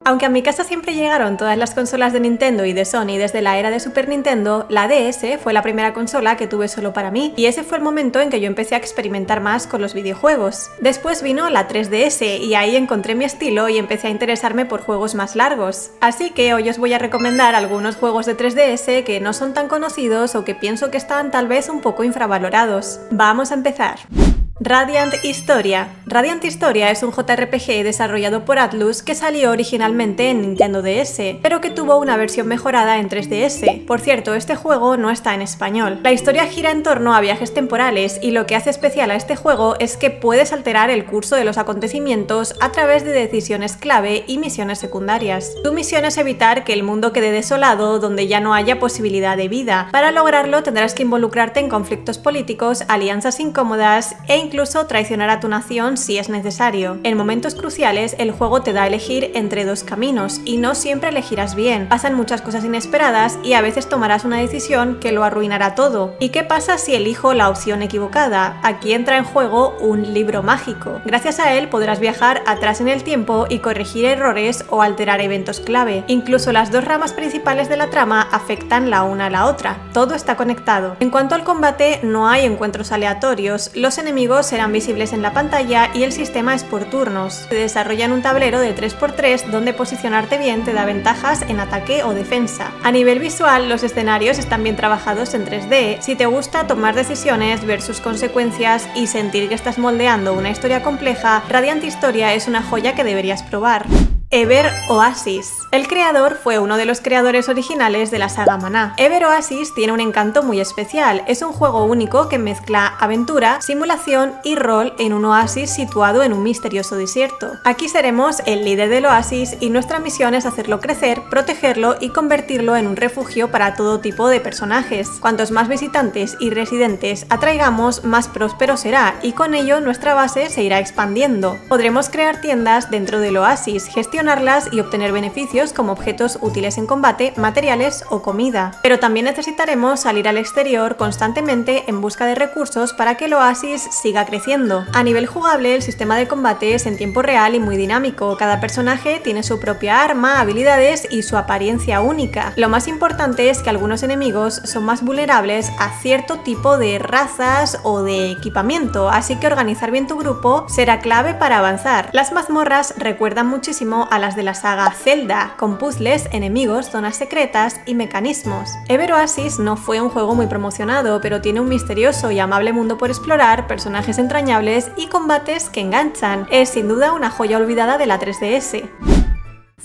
Aunque a mi casa siempre llegaron todas las consolas de Nintendo y de Sony desde la era de Super Nintendo, la DS fue la primera consola que tuve solo para mí, y ese fue el momento en que yo empecé a experimentar más con los videojuegos. Después vino la 3DS y ahí encontré mi estilo y empecé a interesarme por juegos más largos. Así que hoy os voy a recomendar algunos juegos de 3DS que no son tan conocidos o que pienso que están tal vez un poco infravalorados. Vamos a empezar. Radiant Historia. Radiant Historia es un JRPG desarrollado por Atlus que salió originalmente en Nintendo DS, pero que tuvo una versión mejorada en 3DS. Por cierto, este juego no está en español. La historia gira en torno a viajes temporales y lo que hace especial a este juego es que puedes alterar el curso de los acontecimientos a través de decisiones clave y misiones secundarias. Tu misión es evitar que el mundo quede desolado donde ya no haya posibilidad de vida. Para lograrlo tendrás que involucrarte en conflictos políticos, alianzas incómodas e incluso traicionar a tu nación si es necesario. En momentos cruciales, el juego te da a elegir entre dos caminos y no siempre elegirás bien. Pasan muchas cosas inesperadas y a veces tomarás una decisión que lo arruinará todo. ¿Y qué pasa si elijo la opción equivocada? Aquí entra en juego un libro mágico. Gracias a él podrás viajar atrás en el tiempo y corregir errores o alterar eventos clave. Incluso las dos ramas principales de la trama afectan la una a la otra. Todo está conectado. En cuanto al combate, no hay encuentros aleatorios. Los enemigos serán visibles en la pantalla y el sistema es por turnos. Se desarrolla en un tablero de 3×3 donde posicionarte bien te da ventajas en ataque o defensa. A nivel visual, los escenarios están bien trabajados en 3D. Si te gusta tomar decisiones, ver sus consecuencias y sentir que estás moldeando una historia compleja, Radiant Historia es una joya que deberías probar. Ever Oasis. El creador fue uno de los creadores originales de la saga Maná. Ever Oasis tiene un encanto muy especial. Es un juego único que mezcla aventura, simulación y rol en un oasis situado en un misterioso desierto. Aquí seremos el líder del oasis y nuestra misión es hacerlo crecer, protegerlo y convertirlo en un refugio para todo tipo de personajes. Cuantos más visitantes y residentes atraigamos, más próspero será y con ello nuestra base se irá expandiendo. Podremos crear tiendas dentro del oasis, gestionarlas y obtener beneficios como objetos útiles en combate, materiales o comida. Pero también necesitaremos salir al exterior constantemente en busca de recursos para que el oasis siga creciendo. A nivel jugable, el sistema de combate es en tiempo real y muy dinámico. Cada personaje tiene su propia arma, habilidades y su apariencia única. Lo más importante es que algunos enemigos son más vulnerables a cierto tipo de razas o de equipamiento, así que organizar bien tu grupo será clave para avanzar. Las mazmorras recuerdan muchísimo a las de la saga Zelda, con puzzles, enemigos, zonas secretas y mecanismos. Ever Oasis no fue un juego muy promocionado, pero tiene un misterioso y amable mundo por explorar, personajes entrañables y combates que enganchan. Es sin duda una joya olvidada de la 3DS.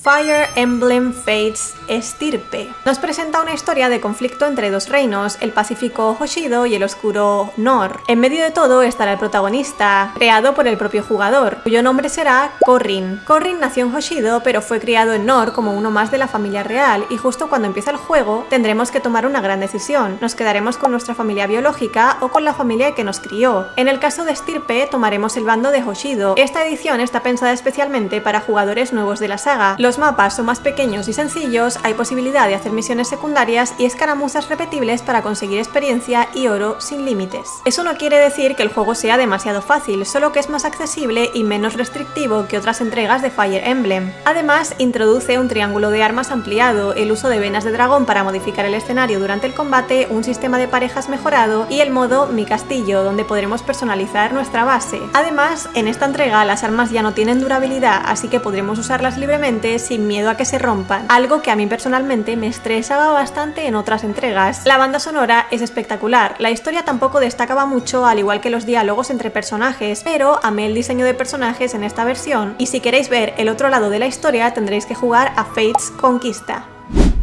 Fire Emblem Fates Estirpe. Nos presenta una historia de conflicto entre dos reinos, el pacífico Hoshido y el oscuro Nor. En medio de todo estará el protagonista, creado por el propio jugador, cuyo nombre será Corrin. Corrin nació en Hoshido, pero fue criado en Nor como uno más de la familia real, y justo cuando empieza el juego tendremos que tomar una gran decisión. ¿Nos quedaremos con nuestra familia biológica o con la familia que nos crió? En el caso de Estirpe, tomaremos el bando de Hoshido. Esta edición está pensada especialmente para jugadores nuevos de la saga. Los mapas son más pequeños y sencillos, hay posibilidad de hacer misiones secundarias y escaramuzas repetibles para conseguir experiencia y oro sin límites. Eso no quiere decir que el juego sea demasiado fácil, solo que es más accesible y menos restrictivo que otras entregas de Fire Emblem. Además, introduce un triángulo de armas ampliado, el uso de venas de dragón para modificar el escenario durante el combate, un sistema de parejas mejorado y el modo Mi Castillo, donde podremos personalizar nuestra base. Además, en esta entrega las armas ya no tienen durabilidad, así que podremos usarlas libremente sin miedo a que se rompan, algo que a mí personalmente me estresaba bastante en otras entregas. La banda sonora es espectacular, la historia tampoco destacaba mucho al igual que los diálogos entre personajes, pero amé el diseño de personajes en esta versión y si queréis ver el otro lado de la historia tendréis que jugar a Fates Conquista.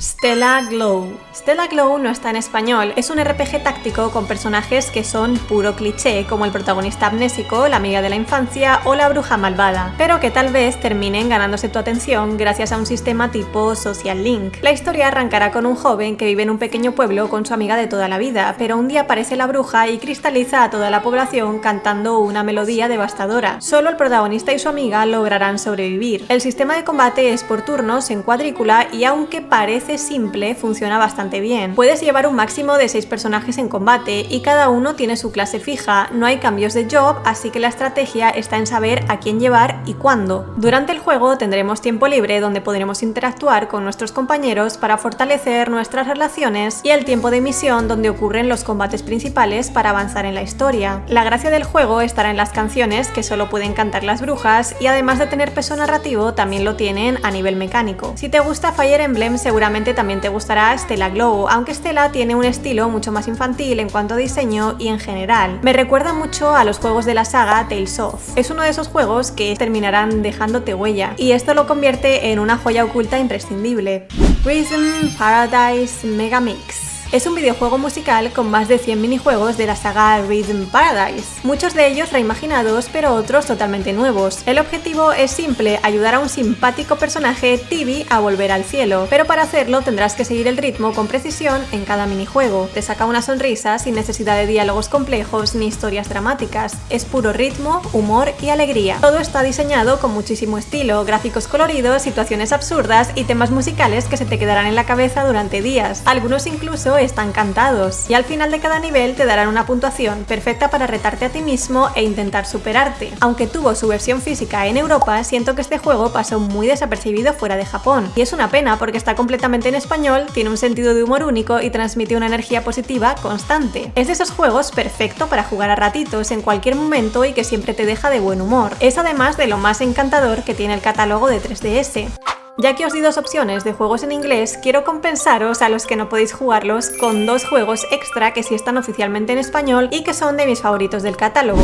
Stellar Glow. Stellar Glow no está en español, es un RPG táctico con personajes que son puro cliché, como el protagonista amnésico, la amiga de la infancia o la bruja malvada, pero que tal vez terminen ganándose tu atención gracias a un sistema tipo Social Link. La historia arrancará con un joven que vive en un pequeño pueblo con su amiga de toda la vida, pero un día aparece la bruja y cristaliza a toda la población cantando una melodía devastadora. Solo el protagonista y su amiga lograrán sobrevivir. El sistema de combate es por turnos en cuadrícula y aunque parece base simple funciona bastante bien. Puedes llevar un máximo de 6 personajes en combate y cada uno tiene su clase fija, no hay cambios de job, así que la estrategia está en saber a quién llevar y cuándo. Durante el juego tendremos tiempo libre donde podremos interactuar con nuestros compañeros para fortalecer nuestras relaciones y el tiempo de misión donde ocurren los combates principales para avanzar en la historia. La gracia del juego estará en las canciones que solo pueden cantar las brujas y además de tener peso narrativo también lo tienen a nivel mecánico. Si te gusta Fire Emblem seguramente también te gustará Stella Glow, aunque Stella tiene un estilo mucho más infantil en cuanto a diseño y en general. Me recuerda mucho a los juegos de la saga Tales of. Es uno de esos juegos que terminarán dejándote huella y esto lo convierte en una joya oculta imprescindible. Rhythm Paradise Mega Mix. Es un videojuego musical con más de 100 minijuegos de la saga Rhythm Paradise, muchos de ellos reimaginados pero otros totalmente nuevos. El objetivo es simple, ayudar a un simpático personaje Tibi a volver al cielo, pero para hacerlo tendrás que seguir el ritmo con precisión en cada minijuego. Te saca una sonrisa sin necesidad de diálogos complejos ni historias dramáticas, es puro ritmo, humor y alegría. Todo está diseñado con muchísimo estilo, gráficos coloridos, situaciones absurdas y temas musicales que se te quedarán en la cabeza durante días. Algunos incluso están cantados y al final de cada nivel te darán una puntuación perfecta para retarte a ti mismo e intentar superarte. Aunque tuvo su versión física en Europa, siento que este juego pasó muy desapercibido fuera de Japón y es una pena porque está completamente en español, tiene un sentido de humor único y transmite una energía positiva constante. Es de esos juegos perfecto para jugar a ratitos en cualquier momento y que siempre te deja de buen humor. Es además de lo más encantador que tiene el catálogo de 3DS. Ya que os di dos opciones de juegos en inglés, quiero compensaros a los que no podéis jugarlos con dos juegos extra que sí están oficialmente en español y que son de mis favoritos del catálogo.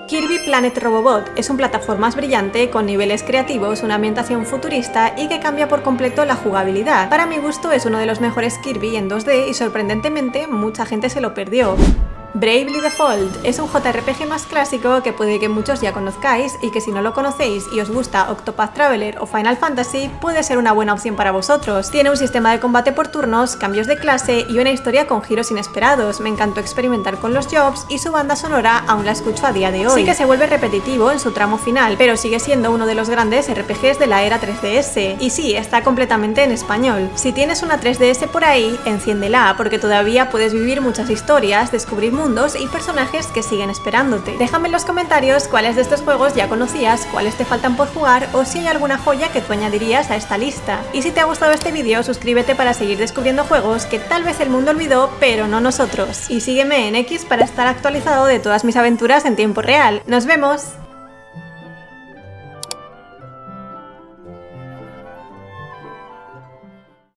Kirby Planet Robobot es un plataformas brillante con niveles creativos, una ambientación futurista y que cambia por completo la jugabilidad. Para mi gusto es uno de los mejores Kirby en 2D y sorprendentemente mucha gente se lo perdió. Bravely Default es un JRPG más clásico que puede que muchos ya conozcáis y que si no lo conocéis y os gusta Octopath Traveler o Final Fantasy puede ser una buena opción para vosotros. Tiene un sistema de combate por turnos, cambios de clase y una historia con giros inesperados. Me encantó experimentar con los jobs y su banda sonora aún la escucho a día de hoy. Sí que se vuelve repetitivo en su tramo final, pero sigue siendo uno de los grandes RPGs de la era 3DS. Y sí, está completamente en español. Si tienes una 3DS por ahí, enciéndela porque todavía puedes vivir muchas historias, descubrir mundos y personajes que siguen esperándote. Déjame en los comentarios cuáles de estos juegos ya conocías, cuáles te faltan por jugar o si hay alguna joya que tú añadirías a esta lista. Y si te ha gustado este vídeo, suscríbete para seguir descubriendo juegos que tal vez el mundo olvidó, pero no nosotros. Y sígueme en X para estar actualizado de todas mis aventuras en tiempo real. ¡Nos vemos!